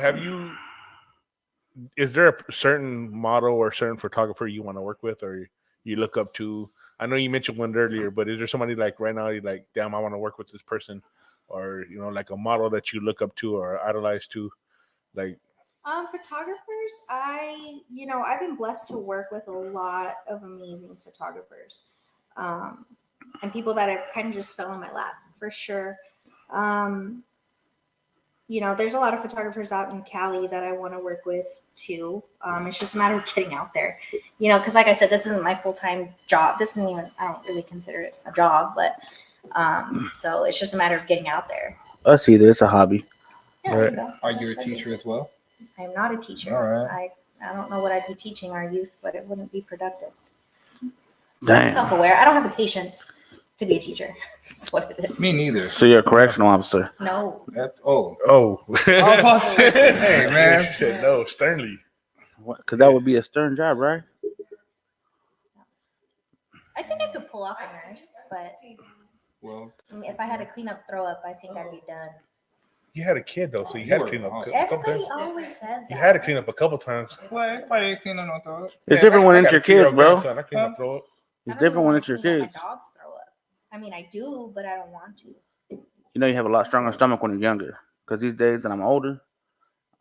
is there a certain model or certain photographer you want to work with or you look up to? I know you mentioned one earlier, but is there somebody like right now you're like, damn, I want to work with this person? Or, like a model that you look up to or idolize to? Like Photographers, I've been blessed to work with a lot of amazing photographers. And people that have kind of just fell in my lap for sure. There's a lot of photographers out in Cali that I want to work with too. It's just a matter of getting out there, because like I said, this isn't my full-time job. This isn't even, I don't really consider it a job, but so it's just a matter of getting out there. I see this, it's a hobby. Yeah, Right. there you go. Are you a teacher as well? I'm not a teacher. All right. I don't know what I'd be teaching our youth, but it wouldn't be productive. Damn. Self-aware. I don't have the patience to be a teacher. That's what it is. Me neither. So you're a correctional officer. No. Oh. I was about to say, hey man. She said no, sternly. Because that would be a stern job, right? I think I could pull off a nurse, but Well, if I had to clean up throw up, I think I'd be done. You had a kid though, so you had to clean up a couple Everybody times. always says that. You had to clean up a couple times. why clean on throw up? It's different when it's your kids, bro. I clean up throw up. I It's don't different even when wanna it's your clean up kids. My dogs throw up. I mean, I do, but I don't want to. You know you have a lot stronger stomach when you're younger. Because these days that I'm older,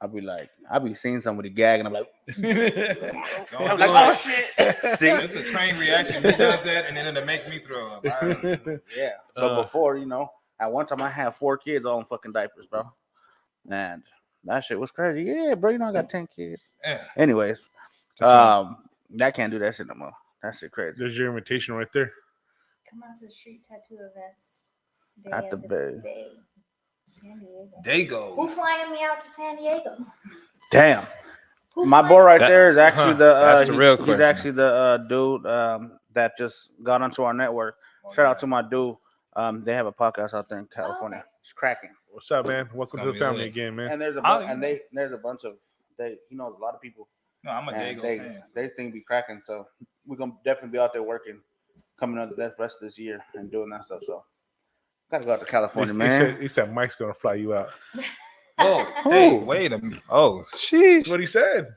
I'll be seeing somebody gag and I'm like, Don't I'm do like, oh it. shit. See? It's a train reaction. He does that, and then it'll make me throw up. Yeah. But before, at one time I had 4 kids all in fucking diapers, bro. And that shit was crazy. Yeah, bro, I got 10 kids. Yeah. Anyways, I can't do that shit no more. That shit crazy. There's your invitation right there. Come out to the street tattoo events. Day At the of Bay. Bay. San Diego. They Who go. flying me out to San Diego? Damn. Who My flying- boy right there is actually that's the real he's question. actually the dude that just got onto our network. Shout out to my dude. They have a podcast out there in California. okay. It's cracking. What's up, man? Welcome to gonna the be family lit. again, man. And there's a bunch of a lot of people. No, I'm a And Dago fan. they think be cracking. So we're gonna definitely be out there working, coming up the rest of this year and doing that stuff. So gotta go out to California, man. He said Mike's gonna fly you out. Oh, hey, wait a minute. Oh, sheesh. That's what he said.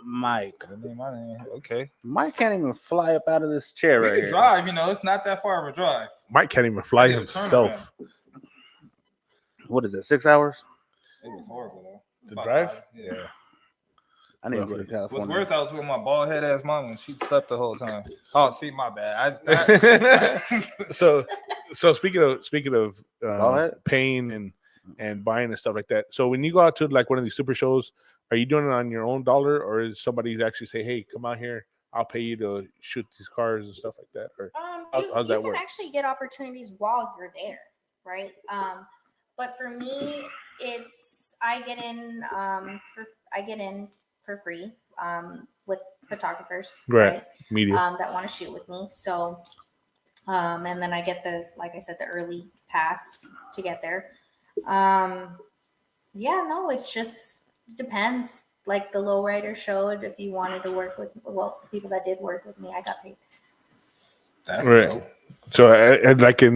Mike. My name. Okay. Mike can't even fly up out of this chair We right can here. drive, it's not that far of a drive. Mike can't even fly I did a himself. What is it? 6 hours? It was horrible though. To About drive? 5, yeah. I need to go to What's California. worse, I was with my bald head ass mom and she slept the whole time. Oh, see, my bad. So speaking of Bald head? paying and buying and stuff like that. So when you go out to like one of these super shows, are you doing it on your own dollar, or is somebody actually say, "Hey, come out here, I'll pay you to shoot these cars and stuff like that"? Or how's that you work? can actually get opportunities while you're there, right? But for me, I get in for free with photographers, Right. Media. that want to shoot with me. So, and then I get like I said, the early pass to get there. Yeah, no, it depends. Like the lowrider showed, if you wanted to work with, well, the people that did work with me, I got paid. That's Right. dope. So, like in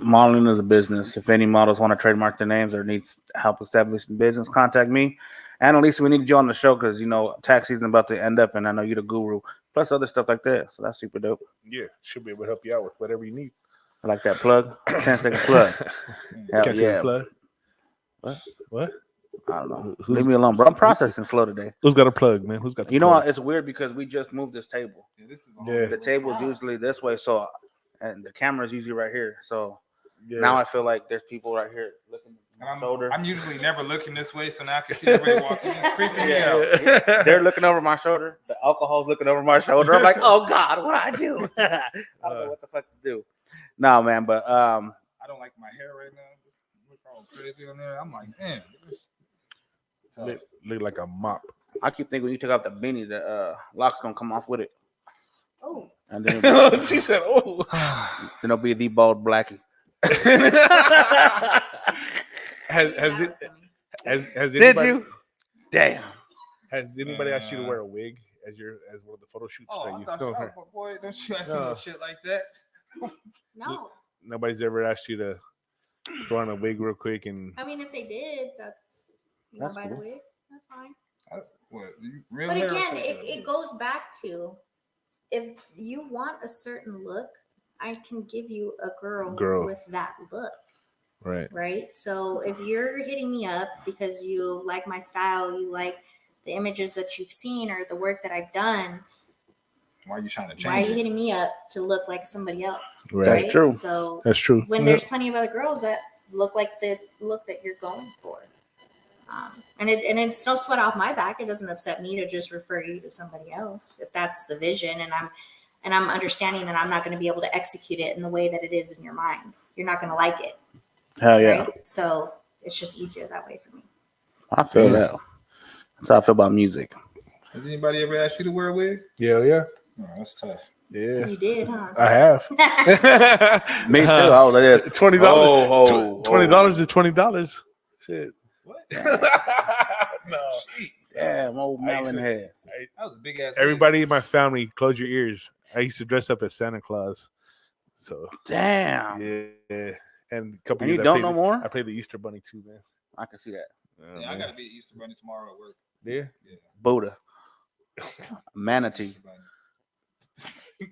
Modeling is a business. If any models want to trademark their names or needs help establishing business, contact me. And Elisa, we needed you on the show because tax season about to end up, and I know you're the guru. Plus other stuff like that. So that's super dope. yeah, should be able to help you out with whatever you need. I like that plug. 10-second plug. Hell Can't see the yeah. plug. What? I don't know. Leave me alone, bro. I'm processing slow today. Who's got a plug, man? Who's got the You know plug? what? It's weird because we just moved this table. Yeah, this is Yeah. The table is usually this way, so and the camera is usually right here. So Yeah. now I feel like there's people right here looking at my shoulder. I'm usually never looking this way, so now I can see everybody walking. It's creeping me out. They're looking over my shoulder. The alcohol's looking over my shoulder. I'm like, oh God, what do I do? I don't know what the fuck to do. No, man, but I don't like my hair right now. Just look all crazy on there. I'm like, damn. Look like a mop. I keep thinking when you take out the beanie, the lock's gonna come off with it. Oh, And then it'll, She said, "Oh." then it'll be the bald Blackie. has Did anybody, you? Damn. Has anybody asked you to wear a wig as one of the photo shoots Oh, that I you thought filmed? boy, don't you ask me no shit like that. no. Nobody's ever asked you to throw on a wig real quick and I mean, if they did, you That's know, by the cool. way, that's fine. What? Real But hair or again, fake hair? it goes back to, if you want a certain look, I can give you a girl. With that look. Right. So if you're hitting me up because you like my style, you like the images that you've seen or the work that I've done, Why are you trying to change why are you it? hitting me up to look like somebody else? Right. That's true. So that's true. when there's plenty of other girls that look like the look that you're going for. And it's no sweat off my back. It doesn't upset me to just refer you to somebody else if that's the vision, and I'm understanding that I'm not going to be able to execute it in the way that it is in your mind. You're not going to like it. Hell yeah. Right? So it's just easier that way for me. I feel that. That's how I feel about music. Has anybody ever asked you to wear a wig? Yeah. No, that's tough. Yeah. You did, huh? I have. Me too. Oh, that is $20. $20 is $20. Shit. What? No. Damn, old melon head. That was a big ass. Everybody in my family, close your ears. I used to dress up as Santa Claus. So Damn. yeah. And a couple And you years don't no more? I played the Easter Bunny too, man. I can see that. Yeah, I gotta be at Easter Bunny tomorrow at work. Yeah. Buddha. Manatee.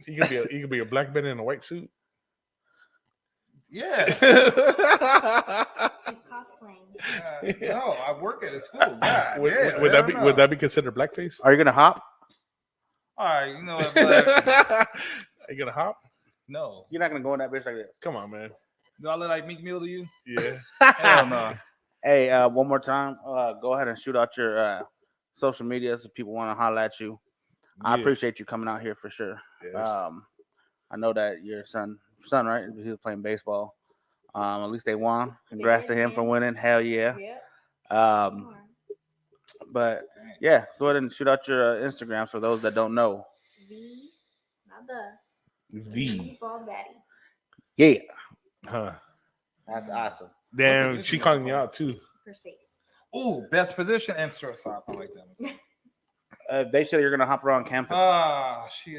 You could be a black man in a white suit. Yeah. He's cosplaying. No, I work at a school. God, Would damn, would that be considered blackface? Are you gonna hop? All right, you know what? Black, Are you gonna hop? no. You're not gonna go in that bitch like this. Come on, man. Do I look like Meek Mill to you? Yeah. Hell no. Hey, one more time. Go ahead and shoot out your social media if people want to holler at you. I appreciate you coming out here for sure. Yes. I know that your son, right? He was playing baseball. At least they won. Congrats to him for winning. Hell yeah. But yeah, go ahead and shoot out your Instagram for those that don't know. Thee, not the. Thee. Thee Bald Baddie. Yeah, Huh. that's awesome. Damn, she calling you out too. First base. Ooh, best position and shortstop. I like that one. They said you're gonna hop around campus. She,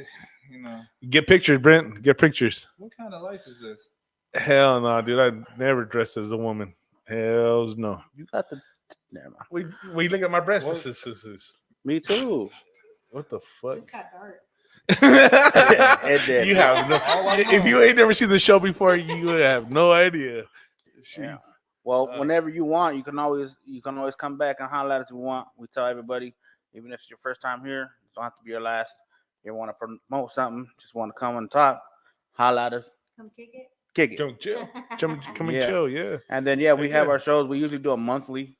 you know. Get pictures, Brent. Get pictures. What kind of life is this? Hell no, dude. I never dressed as a woman. Hells no. You got the. Never mind. We look at my breasts. What? Me too. What the fuck? This got dark. It did. You have no. If you ain't never seen the show before, you would have no idea. Yeah. Well, whenever you want, you can always come back and holler at us if you want. We tell everybody, even if it's your first time here, it don't have to be your last. You want to promote something, just want to come on top, holler at us. Come kick it. Kick it. Come chill. Come and Yeah. chill. Yeah. And then we have our shows. We usually do a monthly.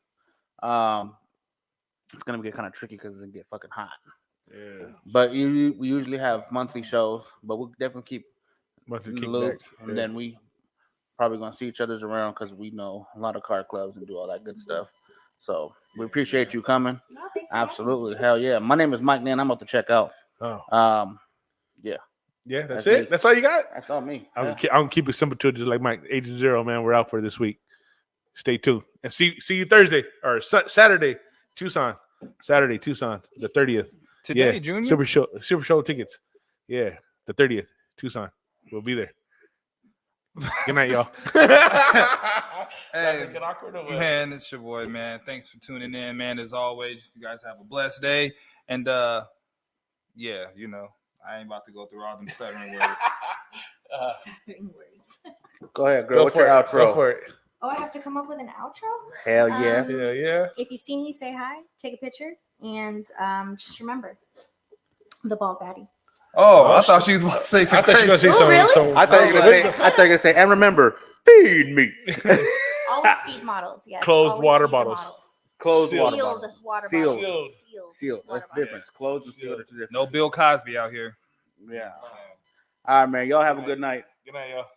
It's gonna get kind of tricky because it's gonna get fucking hot. Yeah. But we usually have monthly shows, but we'll definitely keep Monthly in the loop. kickbacks. And then we probably gonna see each other's around because we know a lot of car clubs and do all that good stuff. So we appreciate you coming. No, thanks for having me. Absolutely, hell yeah. My name is Mike Nan. I'm about to check out. Oh, Yeah, that's me. it. That's all you got. That's all me. I'm Yeah. gonna keep it simple to it, just like Mike. Agent Zero, man. We're out for this week. Stay tuned and see you Thursday or Saturday, Tucson. Saturday, Tucson, the 30th. Today, Yeah, Junior. Super Show tickets. Yeah, the 30th, Tucson. We'll be there. Good night, y'all. Hey, man, it's your boy, man. Thanks for tuning in, man. As always, you guys have a blessed day. And yeah, you know, I ain't about to go through all them stuttering words. Stuttering words. Go ahead, girl. What's your outro? Go for it. Oh, I have to come up with an outro? Hell yeah. Yeah. If you see me, say hi, take a picture, and just remember the Bald Baddie. Oh, I thought she was about to say some I thought she was crazy. gonna say Oh, something. really? So I thought you were gonna say, and remember, feed me. Always feed models, yes. Closed Always water feed the bottles. models. Closed Sealed. water Sealed bottles. water Sealed. bottles. Sealed. water That's bottles. different. Closed and sealed. Is different. No Bill Cosby out here. Yeah. All right, man. Y'all have a good night. Good night, y'all.